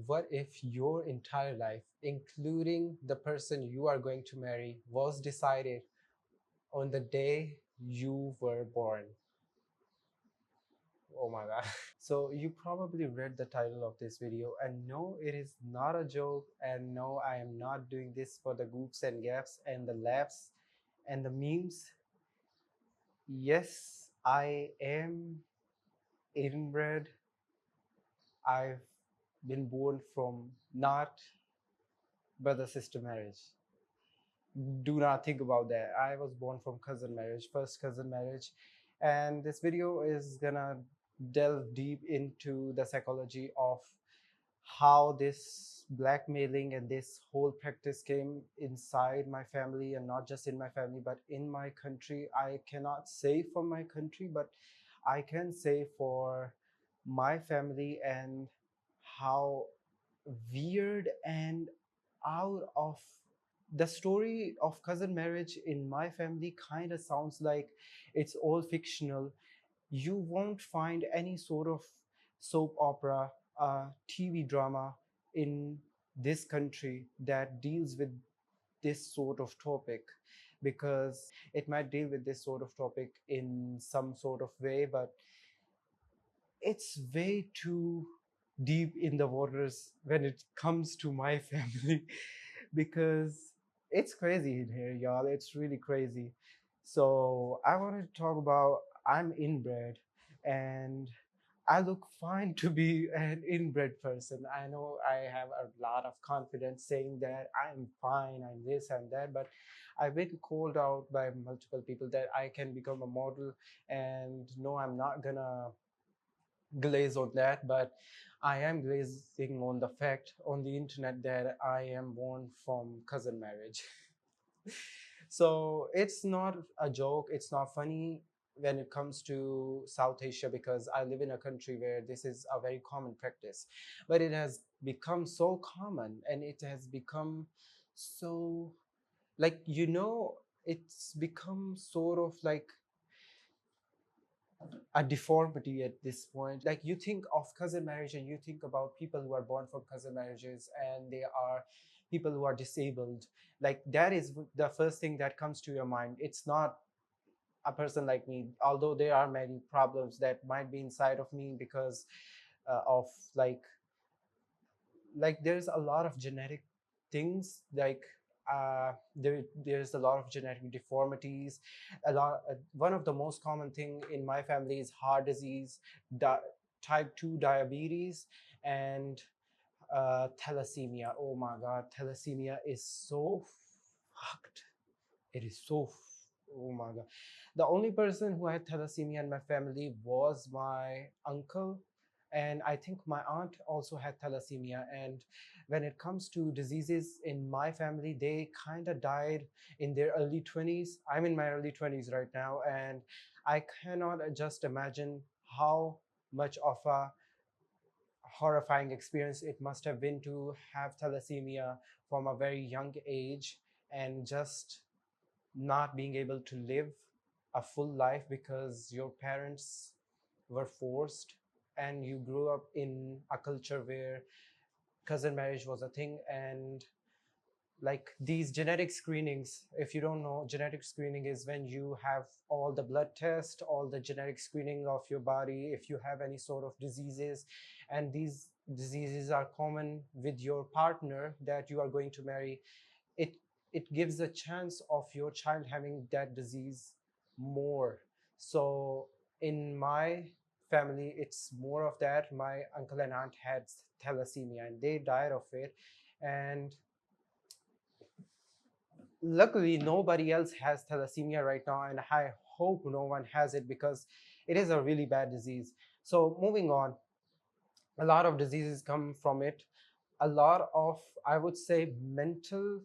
What if your entire life, including the person you are going to marry, was decided on the day you were born? Oh my god. So you probably read the title of this video, and no, it is not a joke, and no, I am not doing this for the goops and gaps and the laughs and the memes. Yes, I am inbred. I've been born from not brother sister marriage. Do not think about that. I was born from cousin marriage, first cousin marriage. And this video is gonna delve deep into the psychology of how this blackmailing and this whole practice came inside my family, and not just in my family but in my country. I cannot say for my country, but I can say for my family, and how weird and out of the story of cousin marriage in my family kind of sounds like it's all fictional. You won't find any sort of soap opera, TV drama in this country that deals with this sort of topic, because it might deal with this sort of topic in some sort of way, but it's way too deep in the waters when it comes to my family because it's crazy in here, y'all. It's really crazy. So I wanted to talk about I'm inbred, and I look fine to be an inbred person. I know I have a lot of confidence saying that I'm fine, I'm this and that, but I've been called out by multiple people that I can become a model, and no, I'm not gonna glaze on that, but I am glazing on the fact on the internet that I am born from cousin marriage. So it's not a joke, it's not funny when it comes to South Asia, because I live in a country where this is a very common practice. But it has become so common, and it has become so, like, it's become sort of like a deformity at this point. Like, you think of cousin marriage and you think about people who are born from cousin marriages, and they are people who are disabled. Like, that is the first thing that comes to your mind. It's not a person like me, although there are many problems that might be inside of me because of like there's a lot of genetic things, like there's a lot of genetic deformities. One of the most common thing in my family is heart disease, type 2 diabetes, and thalassemia. Oh my god, thalassemia is so fucked. It is so oh my god. The only person who had thalassemia in my family was my uncle, and I think my aunt also had thalassemia. And when it comes to diseases in my family, they kind of died in their early 20s. I'm in my early 20s right now, and I cannot just imagine how much of a horrifying experience it must have been to have thalassemia from a very young age, and just not being able to live a full life because your parents were forced, and you grew up in a culture where cousin marriage was a thing. And like these genetic screenings, if you don't know, genetic screening is when you have all the blood test, all the genetic screening of your body if you have any sort of diseases, and these diseases are common with your partner that you are going to marry. It it gives a chance of your child having that disease more. So in my family it's more of that. My uncle and aunt had thalassemia and they died of it, and luckily nobody else has thalassemia right now, and I hope no one has it because it is a really bad disease. So moving on, a lot of diseases come from it. A lot of, I would say, mental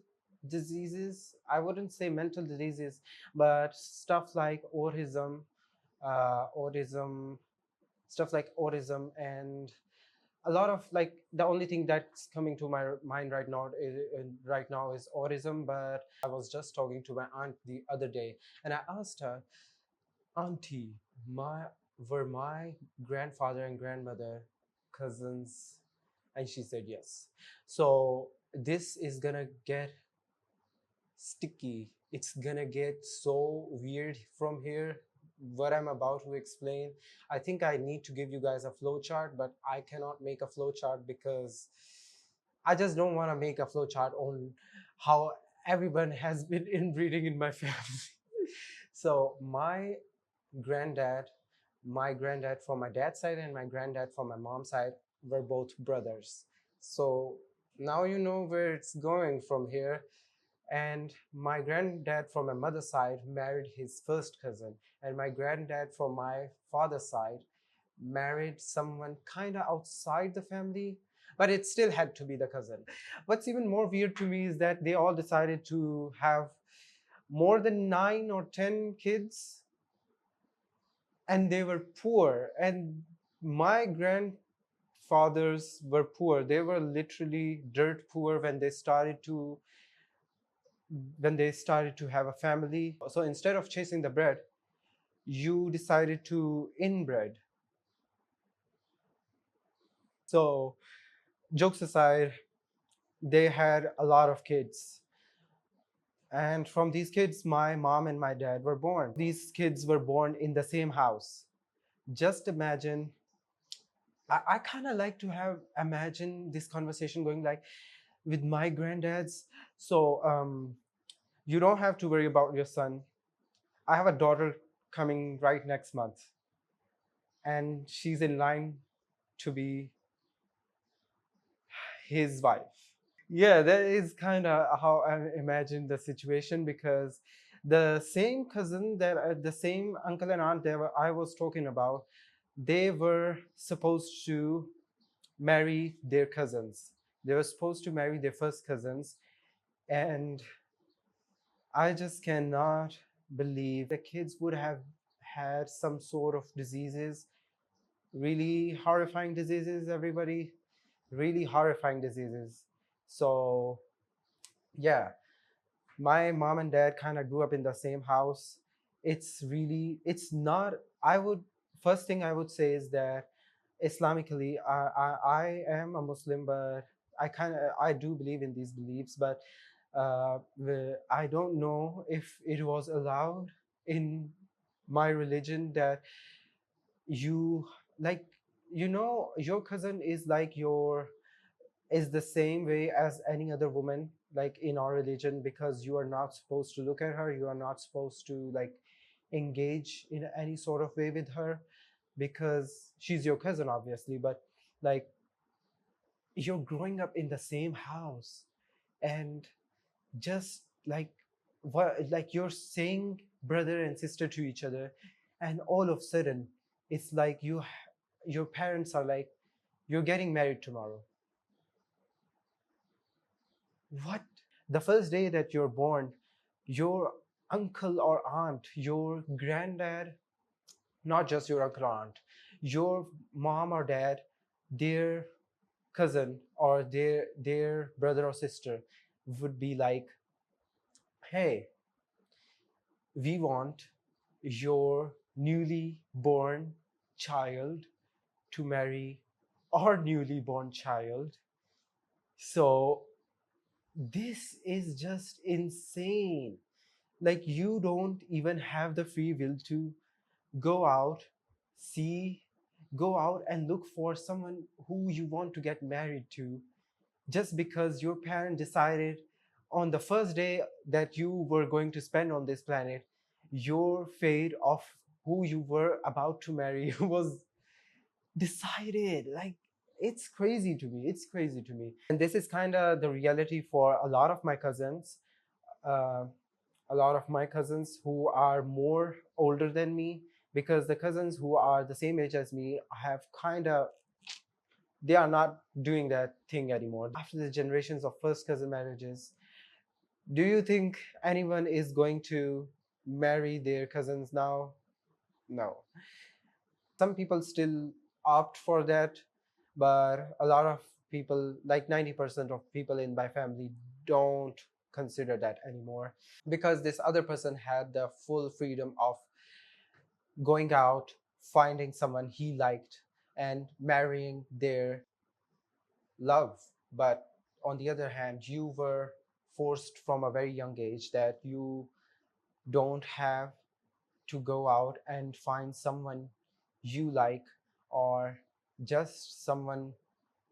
diseases. I wouldn't say mental diseases, but stuff like autism, stuff like autism, and a lot of, like, the only thing that's coming to my mind right now is autism. But I was just talking to my aunt the other day, and I asked her, Auntie, my were my grandfather and grandmother cousins And she said yes. So this is gonna get sticky. It's gonna get so weird from here. What I'm about to explain, I think I need to give you guys a flow chart, but I cannot make a flow chart because I just don't want to make a flow chart on how everyone has been inbreeding in my family. So granddad, my granddad from my dad's side and my granddad from my mom's side were both brothers. So now you know where it's going from here. And my granddad from my mother's side married his first cousin, and my granddad from my father's side married someone kind of outside the family, but it still had to be the cousin. What's even more weird to me is that they all decided to have more than 9 or 10 kids, and they were poor. And my grandfathers were poor. They were literally dirt poor when they started to have a family. So instead of chasing the bread, you decided to inbred. So jokes aside, they had a lot of kids. And from these kids, my mom and my dad were born. These kids were born in the same house. Just imagine, I kind of like to have imagine this conversation going like with my granddads. So you don't have to worry about your son. I have a daughter coming right next month, and she's in line to be his wife. Yeah, that is kind of how I imagine the situation, because the same cousin the same uncle and aunt I was talking about, they were supposed to marry their cousins. They were supposed to marry their first cousins, and I just cannot believe the kids would have had some sort of diseases, really horrifying diseases, everybody, really horrifying diseases. So yeah, my mom and dad kind of grew up in the same house. It's not, I would, first thing I would say is that Islamically, I am a Muslim, but I do believe in these beliefs, but I don't know if it was allowed in my religion that you, like, your cousin is like your, is the same way as any other woman, like in our religion, because you are not supposed to look at her, you are not supposed to like engage in any sort of way with her, because she's your cousin obviously. But like, you're growing up in the same house, and just like, what, like, you're saying brother and sister to each other, and all of a sudden it's like your parents are like, you're getting married tomorrow. What? The first day that you're born, your uncle or aunt, your granddad, not just your uncle or aunt, your mom or dad, their cousin or their brother or sister would be like, hey, we want your newly born child to marry our newly born child. So this is just insane. Like, you don't even have the free will to go out, see, go out and look for someone who you want to get married to, just because your parent decided on the first day that you were going to spend on this planet, your fate of who you were about to marry was decided. Like, it's crazy to me. It's crazy to me. And this is kind of the reality for a lot of my cousins. Uh, a lot of my cousins who are more older than me, because the cousins who are the same age as me have kind of, they are not doing that thing anymore. After the generations of first cousin marriages, do you think anyone is going to marry their cousins now? No. Some people still opt for that, but a lot of people, like 90% of people in my family, don't consider that anymore, because this other person had the full freedom of going out, finding someone he liked, and marrying their love. But on the other hand, you were forced from a very young age that you don't have to go out and find someone you like, or just someone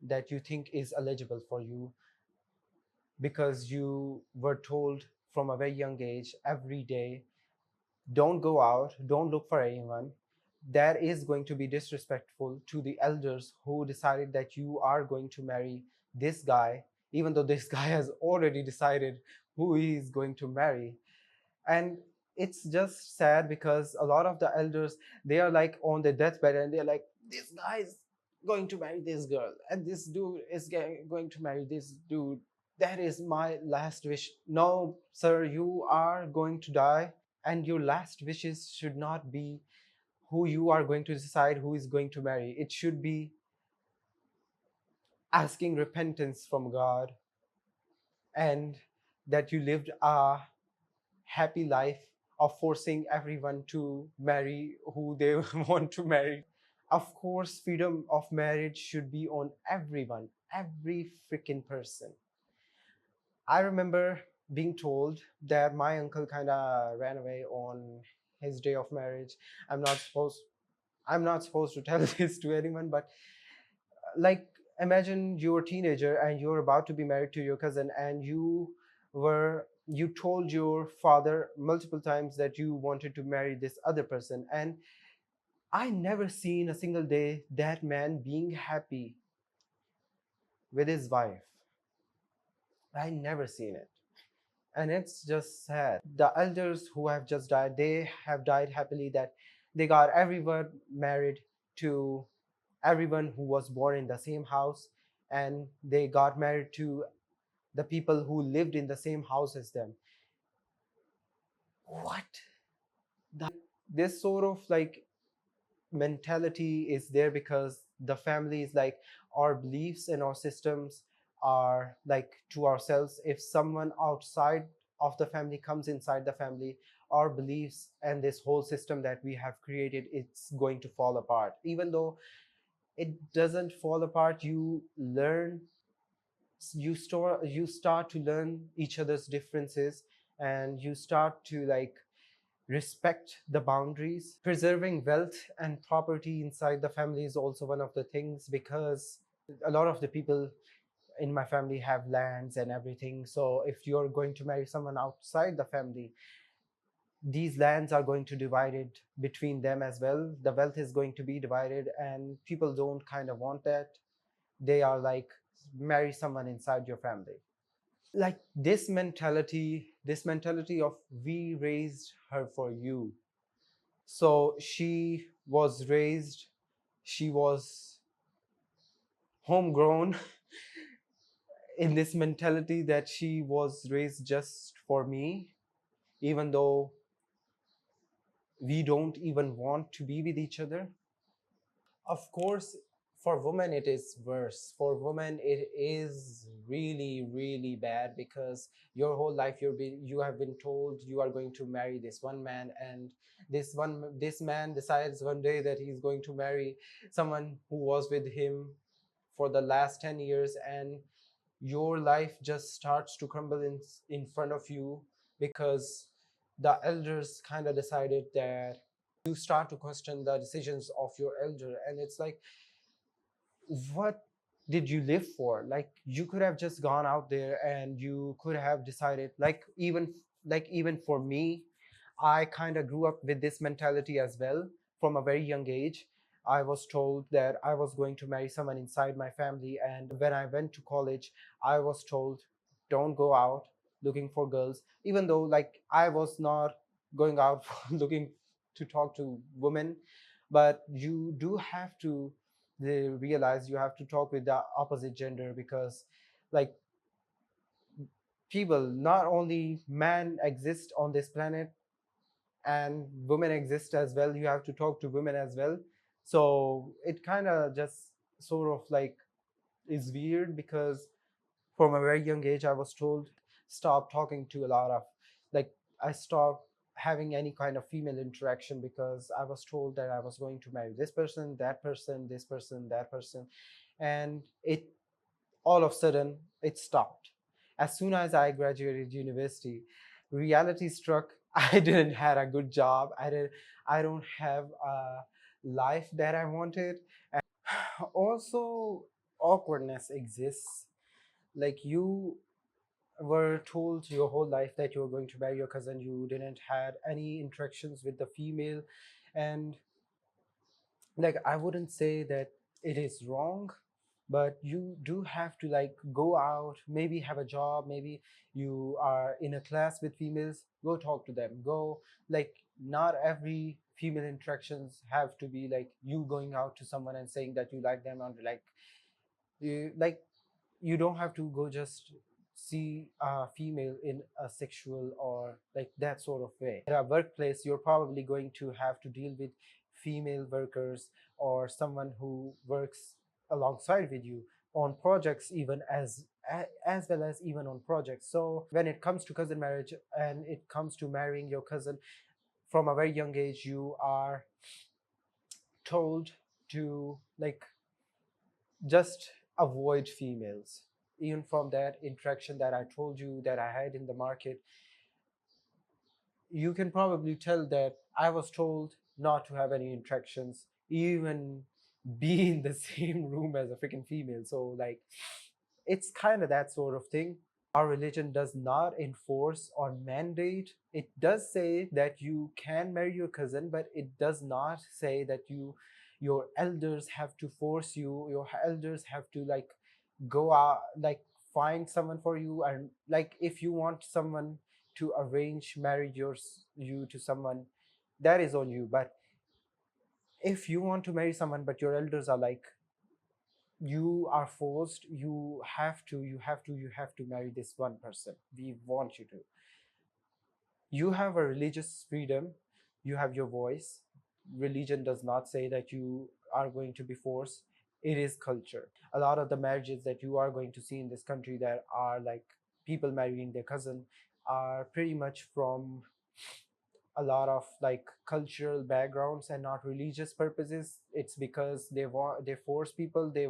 that you think is eligible for you, because you were told from a very young age every day, don't go out, don't look for anyone. That is going to be disrespectful to the elders who decided that you are going to marry this guy, even though this guy has already decided who he is going to marry. And it's just sad because a lot of the elders, they are like on their deathbed and they're like, this guy is going to marry this girl and this dude is going to marry this dude. That is my last wish. No sir, you are going to die, and your last wishes should not be who you are going to decide who is going to marry. It should be asking repentance from God, and that you lived a happy life of forcing everyone to marry who they want to marry. Of course, freedom of marriage should be on everyone, every freaking person. I remember being told that my uncle kind of ran away on his day of marriage. I'm not supposed I'm not supposed to tell this to anyone, but like, imagine you're a teenager and you're about to be married to your cousin, and you told your father multiple times that you wanted to marry this other person, and I never seen a single day that man being happy with his wife. I never seen it. And it's just sad. The elders who have just died, they have died happily, that they got everyone married to everyone who was born in the same house, and they got married to the people who lived in the same house as them. What? This sort of like mentality is there because the family is like, our beliefs and our systems are like to ourselves. If someone outside of the family comes inside the family, our beliefs and this whole system that we have created, it's going to fall apart. Even though it doesn't fall apart, you start to learn each other's differences, and you start to like respect the boundaries. Preserving wealth and property inside the family is also one of the things, because a lot of the people in my family have lands and everything. So if you're going to marry someone outside the family, these lands are going to divide it between them as well. The wealth is going to be divided, and people don't kind of want that. They are like, marry someone inside your family. Like this mentality of, we raised her for you. So she was homegrown in this mentality that she was raised just for me, even though we don't even want to be with each other. Of course, for women it is worse. For women it is really, really bad, because your whole life you have been told you are going to marry this one man, and this man decides one day that he's going to marry someone who was with him for the last 10 years, and your life just starts to crumble in front of you, because the elders kind of decided that. You start to question the decisions of your elder, and it's like, what did you live for? Like, you could have just gone out there and you could have decided, like even for me, I kind of grew up with this mentality as well. From a very young age, I was told that I was going to marry someone inside my family, and when I went to college, I was told, don't go out looking for girls, even though like I was not going out looking to talk to women. But you do have to, they realize you have to talk with the opposite gender, because like, people, not only man exist on this planet, and women exist as well. You have to talk to women as well. So it kind of just sort of like is weird, because from a very young age I was told, stop talking to a lot of, like, I stopped having any kind of female interaction, because I was told that I was going to marry this person, that person, this person, that person. And it all of a sudden it stopped. As soon as I graduated university, reality struck. I didn't had a good job. I don't have a life that I wanted. Also, awkwardness exists. Like, you were told your whole life that you were going to marry your cousin, you didn't had any interactions with the female. And like, I wouldn't say that it is wrong, but you do have to like go out, maybe have a job, maybe you are in a class with females, go talk to them, go, like, not every female interactions have to be like you going out to someone and saying that you like them, or like you like, you don't have to go just see a female in a sexual or like that sort of way. At a workplace, you're probably going to have to deal with female workers or someone who works alongside with you on projects, even as well as even on projects. So when it comes to cousin marriage and it comes to marrying your cousin, from a very young age you are told to like just avoid females. Even from that interaction that I told you that I had in the market, you can probably tell that I was told not to have any interactions, even be in the same room as a freaking female. So like, it's kind of that sort of thing. Our religion does not enforce or mandate. It does say that you can marry your cousin, but it does not say that your elders have to force you, your elders have to like go out, like find someone for you. And like, if you want someone to arrange marriage you to someone, that is on you. But if you want to marry someone but your elders are like, you are forced, you have to marry this one person, we want you to, you have a religious freedom, you have your voice. Religion does not say that you are going to be forced. It is culture. A lot of the marriages that you are going to see in this country that are like people marrying their cousin are pretty much from a lot of like cultural backgrounds and not religious purposes. It's because they force people, they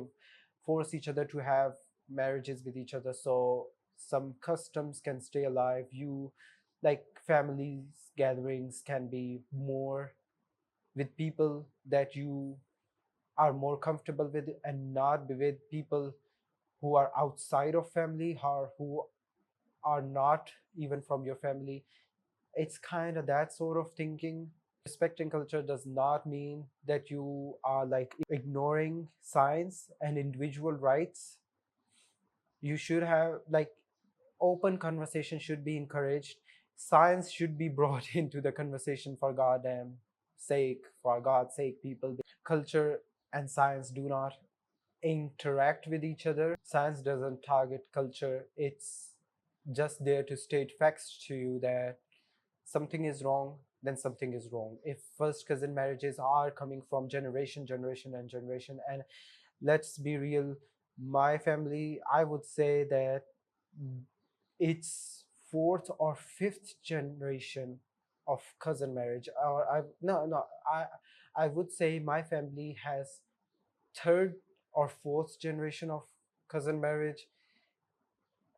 force each other to have marriages with each other, so some customs can stay alive. You like, families gatherings can be more with people that you are more comfortable with, and not be with people who are outside of family or who are not even from your family. It's kind of that sort of thinking. Respecting culture does not mean that you are like ignoring science and individual rights. You should have like, open conversation should be encouraged. Science should be brought into the conversation, for goddamn sake, for God's sake, people. Culture and science do not interact with each other. Science doesn't target culture. It's just there to state facts to you that something is wrong, then something is wrong. If first cousin marriages are coming from generation, and let's be real, my family, I would say that it's fourth or fifth generation of cousin marriage. Or I no no I would say my family has third or fourth generation of cousin marriage.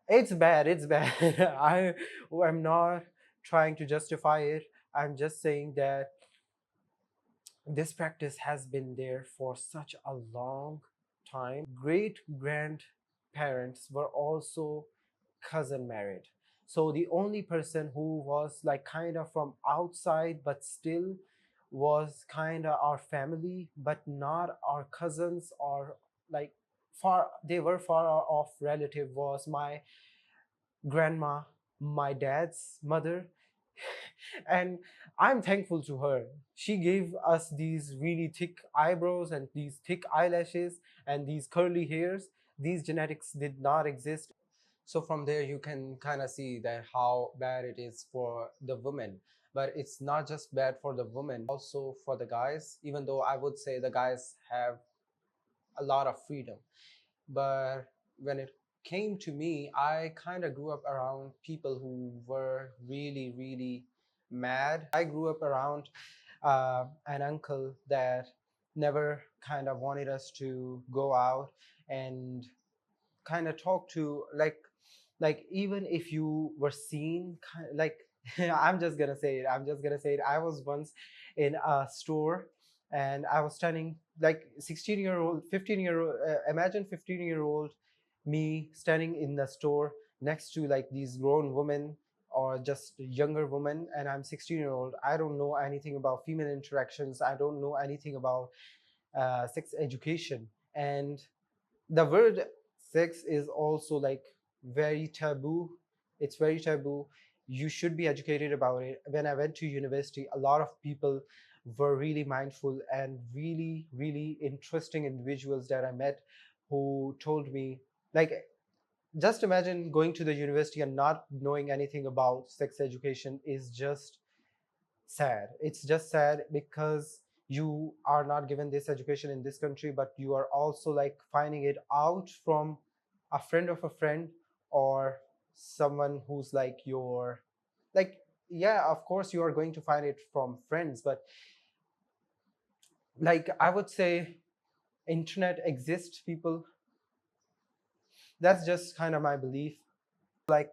It's bad, it's bad. I'm not trying to justify it. I'm just saying that this practice has been there for such a long time. Great grandparents were also cousin married. So the only person who was like kind of from outside but still was kind of our family but not our cousins, or like far, they were far off relative, was my grandma, my dad's mother. And I'm thankful to her. She gave us these really thick eyebrows and these thick eyelashes and these curly hairs. These genetics did not exist. So from there you can kind of see that how bad it is for the women. But it's not just bad for the women, also for the guys, even though I would say the guys have a lot of freedom. But when it came to me, I kind of grew up around people who were really, really mad. I grew up around an uncle that never kind of wanted us to go out, and kind of talk to, like even if you were seen like I'm just gonna say it, I was once in a store, and I was standing like 16-year-old 15-year-old, imagine 15-year-old me standing in the store next to like these grown women or just younger women, and I'm 16-year-old. I don't know anything about female interactions, I don't know anything about sex education. And the word sex is also like very taboo. It's very taboo. You should be educated about it. When I went to university, a lot of people were really mindful and really really interesting individuals that I met, who told me, like, just imagine going to the university and not knowing anything about sex education is just sad. It's just sad because you are not given this education in this country, but you are also like finding it out from a friend of a friend, or someone who's like your, like, yeah, of course you are going to find it from friends, but like I would say internet exists people. That's just kind of my belief. Like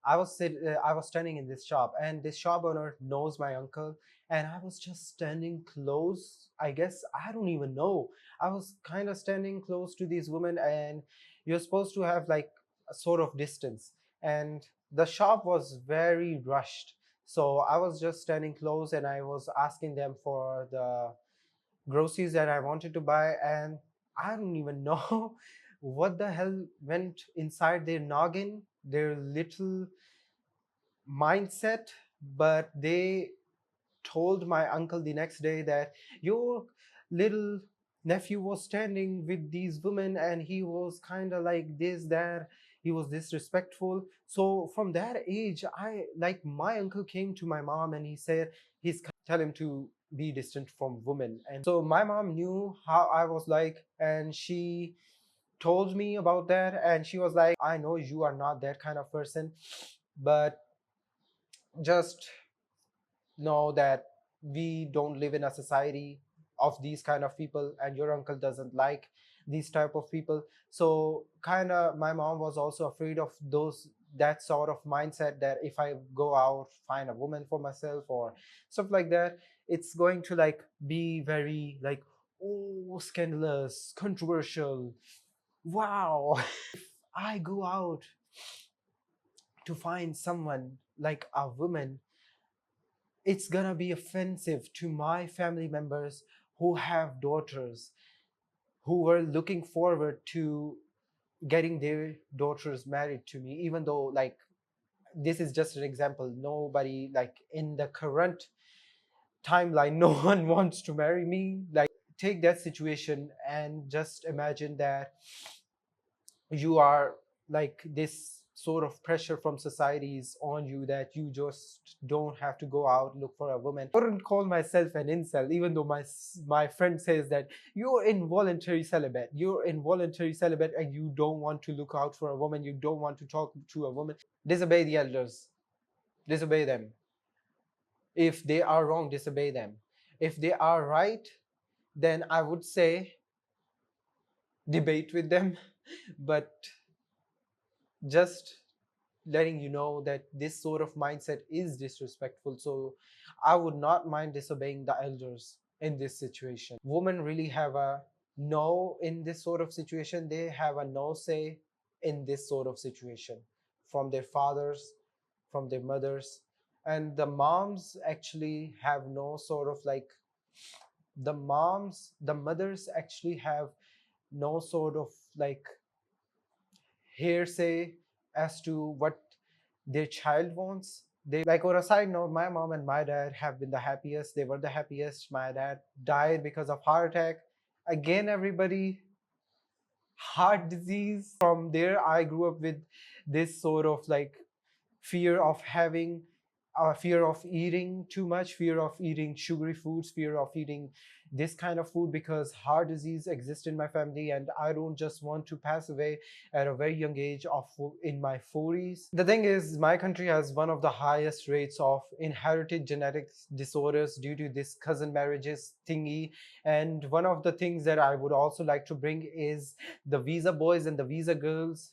I was standing in this shop, and this shop owner knows my uncle, and I was just standing close. I guess I don't even know. I was kind of standing close to these women, and you're supposed to have like a sort of distance, and the shop was very rushed. So I was just standing close, and I was asking them for the groceries that I wanted to buy, and I don't even know what the hell went inside their noggin, their little mindset, but they told my uncle the next day that your little nephew was standing with these women and he was kind of like this, that he was disrespectful. So from that age, I like my uncle came to my mom and he said he's tell him to be distant from women. And so my mom knew how I was like, and she told me about that, and she was like, I know you are not that kind of person, but just know that we don't live in a society of these kind of people, and your uncle doesn't like these type of people. So kind of my mom was also afraid of those, that sort of mindset, that if I go out find a woman for myself or stuff like that, it's going to like be very like, oh, scandalous, controversial. Wow. I go out to find someone like a woman, it's gonna be offensive to my family members who have daughters, who were looking forward to getting their daughters married to me, even though like this is just an example. Nobody like in the current timeline, no one wants to marry me. Like take that situation and just imagine that you are like this sort of pressure from society is on you, that you just don't have to go out look for a woman. I wouldn't call myself an incel, even though my friend says that you're involuntary celibate and you don't want to look out for a woman, you don't want to talk to a woman. Disobey the elders, disobey them. If they are wrong, disobey them. If they are right, then I would say debate with them. But just letting you know that this sort of mindset is disrespectful. So I would not mind disobeying the elders in this situation. Women really have a no in this sort of situation. They have a no say in this sort of situation from their fathers, from their mothers. And the moms actually have no sort of like, the mothers actually have no sort of like hearsay as to what their child wants. They like, on a side note, my mom and my dad have been the happiest. They were the happiest. My dad died because of heart attack. Again, everybody, heart disease. From there, I grew up with this sort of like fear of having fear of eating too much, fear of eating sugary foods, fear of eating this kind of food, because heart disease exists in my family and I don't just want to pass away at a very young age of in my 40s. The thing is, my country has one of the highest rates of inherited genetic disorders due to this cousin marriages thingy. And one of the things that I would also like to bring is the visa boys and the visa girls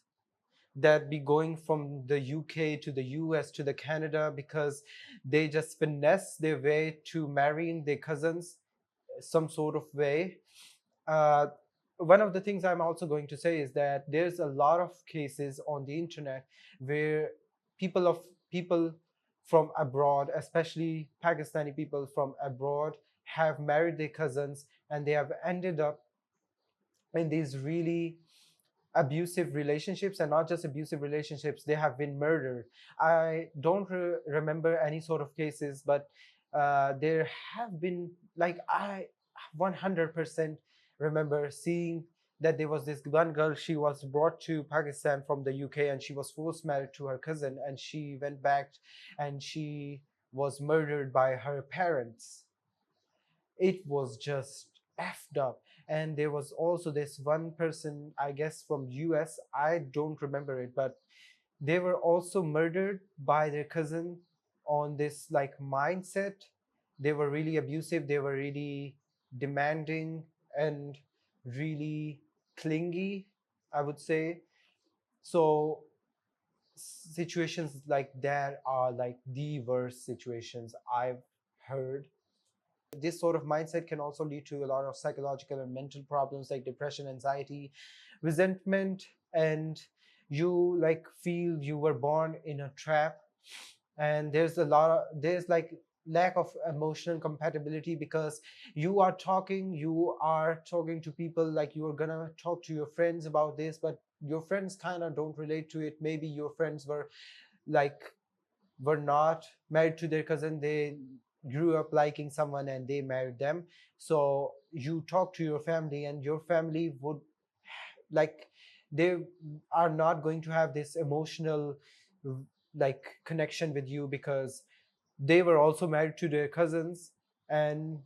that be going from the UK to the US to the Canada, because they just finesse their way to marrying their cousins some sort of way. Uh, One of the things I'm also going to say is that there's a lot of cases on the internet where people of people from abroad, especially Pakistani people from abroad, have married their cousins and they have ended up in these really abusive relationships, and not just abusive relationships, they have been murdered. I don't remember any sort of cases, but there have been, like, I 100% remember seeing that there was this one girl. She was brought to Pakistan from the UK and she was forced married to her cousin, and she went back and she was murdered by her parents. It was just effed up. And there was also this one person, I guess from US, I don't remember it, but they were also murdered by their cousin on this like mindset. They were really abusive, they were really demanding and really clingy, I would say. So situations like that are like the worst situations I've heard. This sort of mindset can also lead to a lot of psychological and mental problems like depression, anxiety, resentment, and you like feel you were born in a trap. And there's like lack of emotional compatibility, because you are talking to people, like you are gonna talk to your friends about this, but your friends kind of don't relate to it. Maybe your friends like were not married to their cousin, they grew up liking someone and they married them. So you talk to your family and your family would, like, they are not going to have this emotional like connection with you, because they were also married to their cousins, and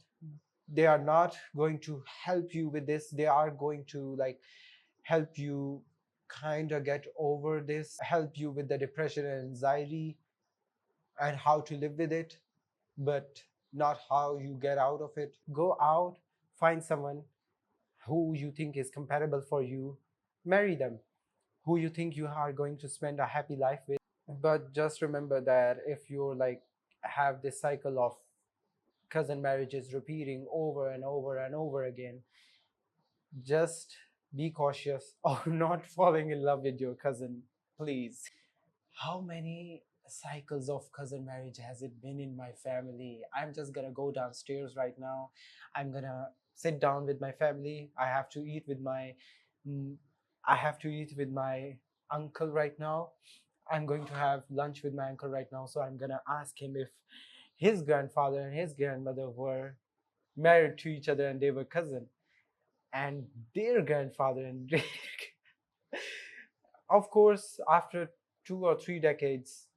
they are not going to help you with this. They are going to like help you kind of get over this, help you with the depression and anxiety and how to live with it, but not how you get out of it. Go out, find someone who you think is compatible for you, marry them, who you think you are going to spend a happy life with. But just remember that if you're like have this cycle of cousin marriages repeating over and over and over again, just be cautious of not falling in love with your cousin, please. How many cycles of cousin marriage has it been in my family? I'm just gonna go downstairs right now. I'm gonna sit down with my family. Mm, I have to eat with my uncle right now. I'm going to have lunch with my uncle right now. So I'm gonna ask him if his grandfather and his grandmother were married to each other and they were cousin, and their grandfather and their of course, after 2 or 3 decades,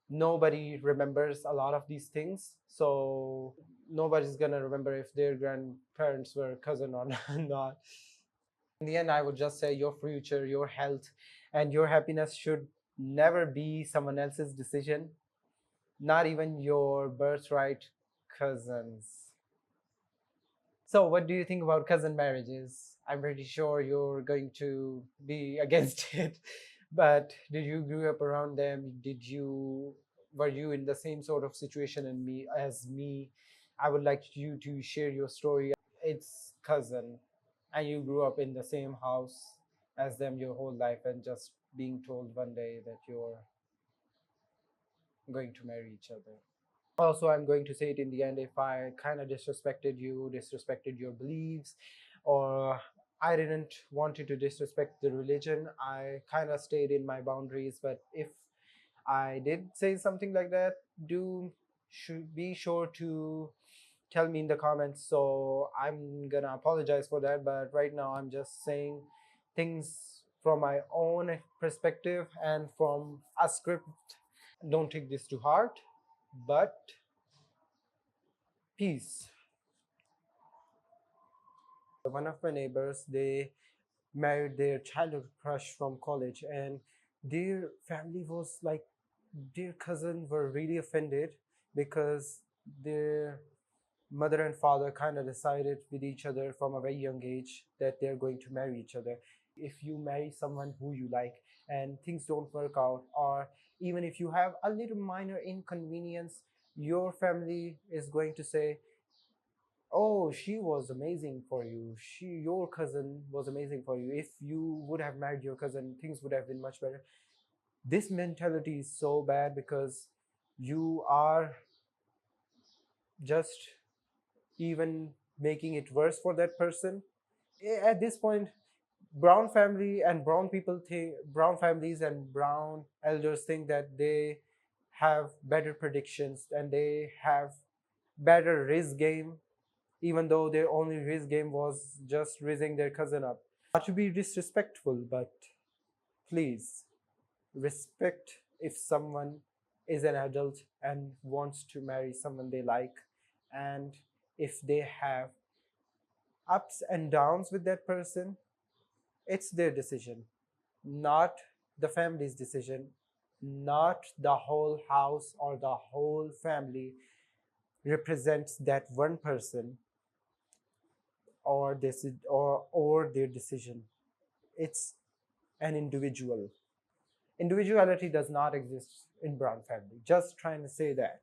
nobody remembers a lot of these things. So nobody's gonna remember if their grandparents were cousin or not. In the end, I would just say your future, your health, and your happiness should never be someone else's decision, not even your birthright cousins. So, what do you think about cousin marriages? I'm pretty sure you're going to be against it, but did you grew up around them? Were you in the same sort of situation as me? I would like you to share your story. It's cousin, and you grew up in the same house as them your whole life, and just being told one day that you're going to marry each other. Also, I'm going to say it in the end, if I kind of disrespected you, disrespected your beliefs, or I didn't want you to disrespect the religion, I kind of stayed in my boundaries. But if I did say something like that, do should be sure to tell me in the comments. So I'm gonna apologize for that, but right now I'm just saying things from my own perspective and from a script. Don't take this to heart. but peace. One of my neighbors, they married their childhood crush from college, and their family was like, their cousin were really offended because their mother and father kind of decided with each other from a very young age that they're going to marry each other. If you marry someone who you like and things don't work out, or even if you have a little minor inconvenience, your family is going to say, oh, she was amazing for you, your cousin was amazing for you, if you would have married your cousin, things would have been much better. This mentality is so bad because you are just even making it worse for that person. At this point, brown family and brown people think, brown families and brown elders think that they have better predictions and they have better risk game, even though their only risk game was just raising their cousin up. Not to be disrespectful, but please respect if someone is an adult and wants to marry someone they like, and if they have ups and downs with that person, it's their decision, not the family's decision, not the whole house or the whole family represents that one person or this or their decision. It's an individual. Individuality does not exist in brown family. Just trying to say that.